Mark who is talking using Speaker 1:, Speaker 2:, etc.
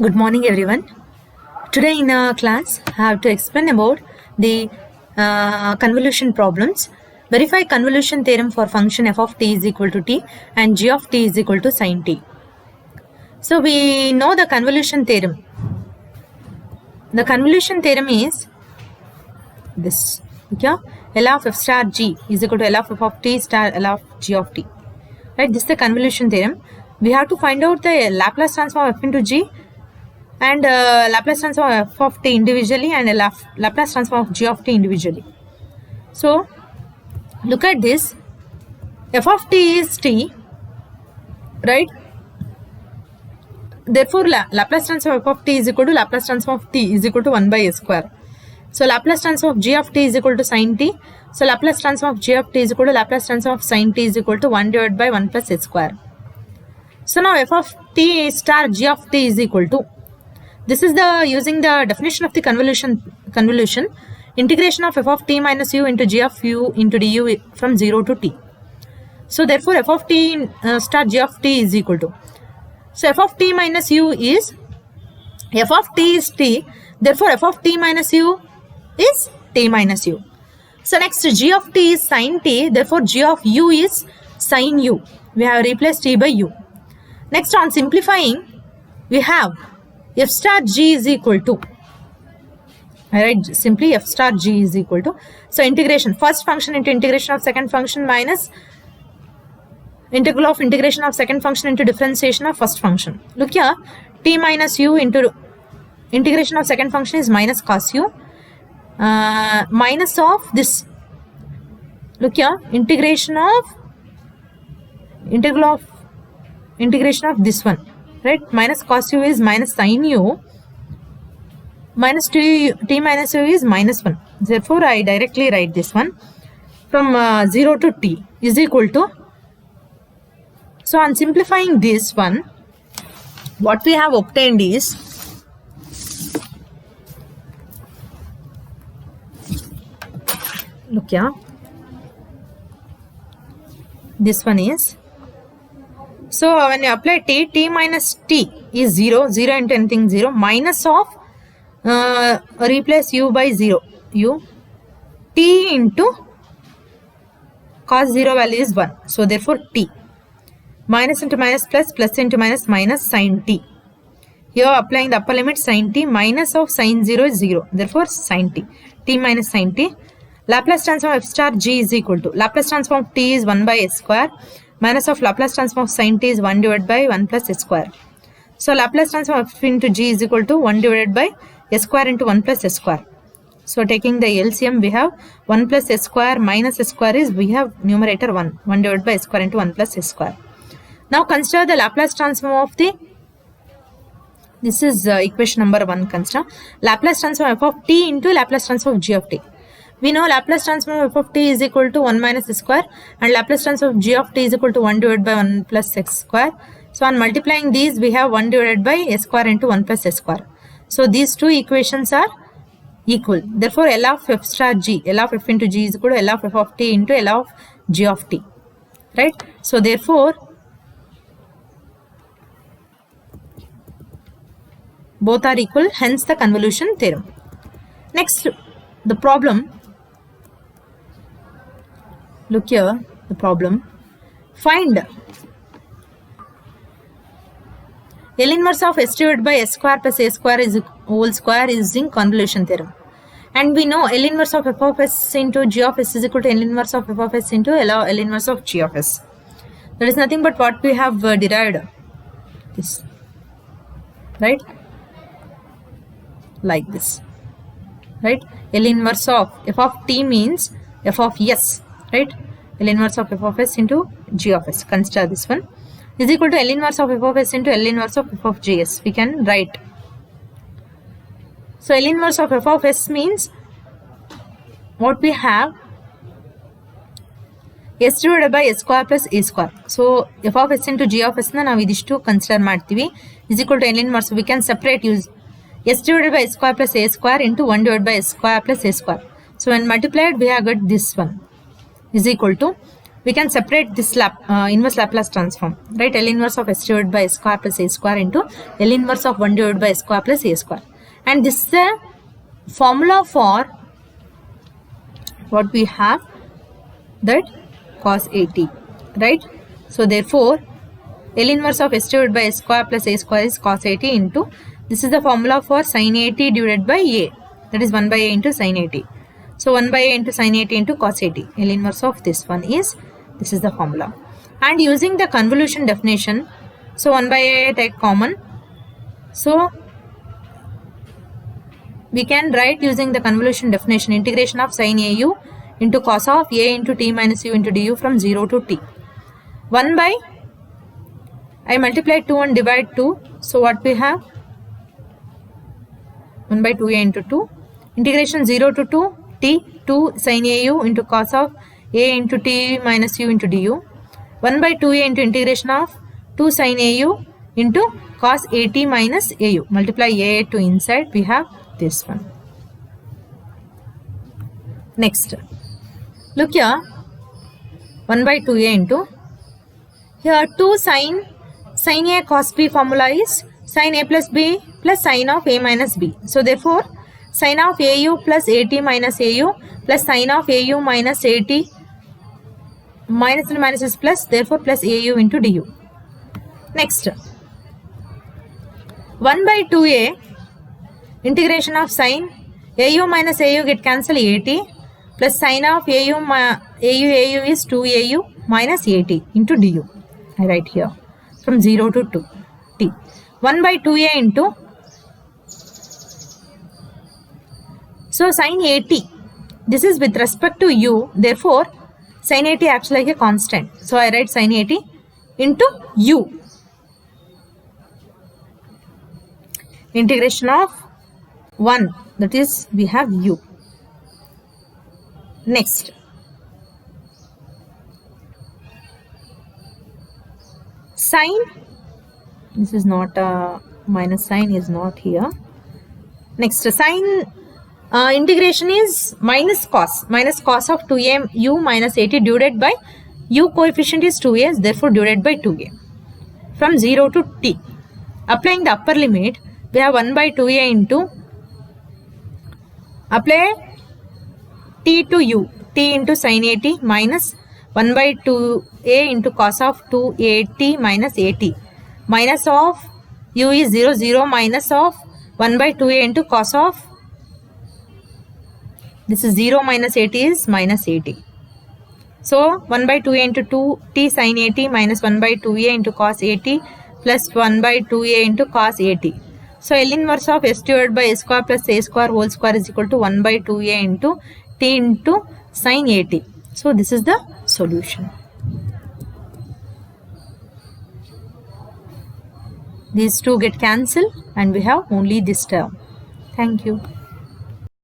Speaker 1: Good morning everyone. Today in our class I have to explain about the convolution problems. Verify convolution theorem for function f of t is equal to t and g of t is equal to sin t. So we know the convolution theorem. The convolution theorem is this. Okay? L of f star g is equal to L of f of t star L of g of t. Right? This is the convolution theorem. We have to find out the Laplace transform of f into g and Laplace transform of f of t individually and Laplace transform of g of t individually. So look at this. F of t is t, right? Therefore Laplace transform of f of t is equal to Laplace transform of t is equal to 1 by a square. So Laplace transform of g of t is equal to sin t. So Laplace transform of g of t is equal to Laplace transform of sin t is equal to 1 divided by 1 plus a square. So now f of t star g of t is equal to, this is the using the definition of the convolution, integration of f of t minus u into g of u into du from 0 to t. So therefore f of t star g of t is equal to, so f of t minus u is, f of t is t, therefore f of t minus u is t minus u. So next g of t is sin t, therefore g of u is sin u. We have replaced t by u. Next, on simplifying, we have f star g is equal to, alright, simply f star g is equal to, so integration first function into integration of second function minus integral of integration of second function into differentiation of first function. Look here, t minus u into integration of second function is minus cos u, minus of this, look here, integration of this one, right? Minus cos u is minus sin u, minus t minus u is minus 1. Therefore, I directly write this one from 0 to t is equal to, so on simplifying this one, what we have obtained is, look here, this one is, so when you apply t minus t is 0, 0 into anything 0, minus of, replace u by 0, u, t into cos 0 value is 1. So therefore t, minus into minus plus, plus into minus, minus sin t. Here applying the upper limit sin t, minus of sin 0 is 0, therefore sin t, t minus sin t. Laplace transform of f star g is equal to, Laplace transform of t is 1 by a square, minus of Laplace transform of sin t is 1 divided by 1 plus a square. So Laplace transform of f into g is equal to 1 divided by a square into 1 plus a square. So taking the LCM, we have 1 plus a square minus a square is, we have numerator 1 divided by a square into 1 plus a square. Now consider the Laplace transform of the, this is equation number 1, consider Laplace transform f of t into Laplace transform of g of t. We know Laplace transform of f of t is equal to 1 minus a square and Laplace transform of g of t is equal to 1 divided by 1 plus x square. So on multiplying these, we have 1 divided by a square into 1 plus a square. So these two equations are equal. Therefore L of f star g, L of f into g is equal to L of f of t into L of g of t. Right? So therefore both are equal, hence the convolution theorem. Next, the problem. Look here, the problem. Find L inverse of s divided by s square plus a square is whole square using convolution theorem. And we know L inverse of f of s into g of s is equal to L inverse of f of s into L inverse of g of s. That is nothing but what we have derived. This, right? Like this, right? L inverse of f of t means f of s, right? L inverse of f of s into g of s, consider this one, is equal to L inverse of f of s into L inverse of f of gs. We can write. So L inverse of f of s means what we have, s divided by s square plus a square. So f of s into g of s na ನಾವು ಇದಿಷ್ಟು consider ಮಾಡ್ತೀವಿ is equal to L inverse. We can separate, use s divided by s square plus a square into 1 divided by s square plus a square. So when multiplied, we have got this one is equal to we can separate this inverse Laplace transform, right? L inverse of s divided by s square plus a square into L inverse of 1 divided by s square plus a square. And this is the formula for what we have, that cos 80, right? So therefore, L inverse of s divided by s square plus a square is cos 80 into, this is the formula for sin 80 divided by a, that is 1 by a into sin 80. So 1 by a into sin 80 into cos 80. L inverse of this one is, this is the formula. And using the convolution definition, so 1 by a take common. So we can write using the convolution definition, integration of sin au into cos of a into t minus u into du from 0 to t. 1 by, I multiply 2 and divide 2. So what we have? 1 by 2a into 2. Integration 0 to 2 t, 2 sin au into cos of a into t minus u into du. 1 by 2a into integration of 2 sin au into cos at minus au. Multiply a to inside, we have this one. Next, look here, 1 by 2a into, here 2 sin a cos b formula is sin a plus b plus sin of a minus b. So therefore, sin of au plus at minus au plus sin of au minus at, minus and minus is plus, therefore plus au into du. Next, 1 by 2a, integration of sin au minus au get cancel at plus sin of au is 2au minus at into du. I write here from 0 to 2 t. 1 by 2a into, so sin 80, this is with respect to u, therefore sin 80 acts like a constant. So I write sin 80 into u. Integration of 1, that is we have u. Next, sin, this is not a minus sign, is not here. Next, sin integration is minus cos of 2a u minus 80 divided by u coefficient is 2a, therefore divided by 2a from 0 to t. Applying the upper limit, we have 1 by 2a into, apply t to u, t into sin 80 minus 1 by 2a into cos of 2at minus at, minus of u is 0, 0 minus of 1 by 2a into cos of, this is 0 minus 80 is minus 80. So 1 by 2a into 2t sin 80 minus 1 by 2a into cos 80 plus 1 by 2a into cos 80. So L inverse of s divided by a square plus a square whole square is equal to 1 by 2a into t into sin 80. So this is the solution. These two get cancelled and we have only this term. Thank you.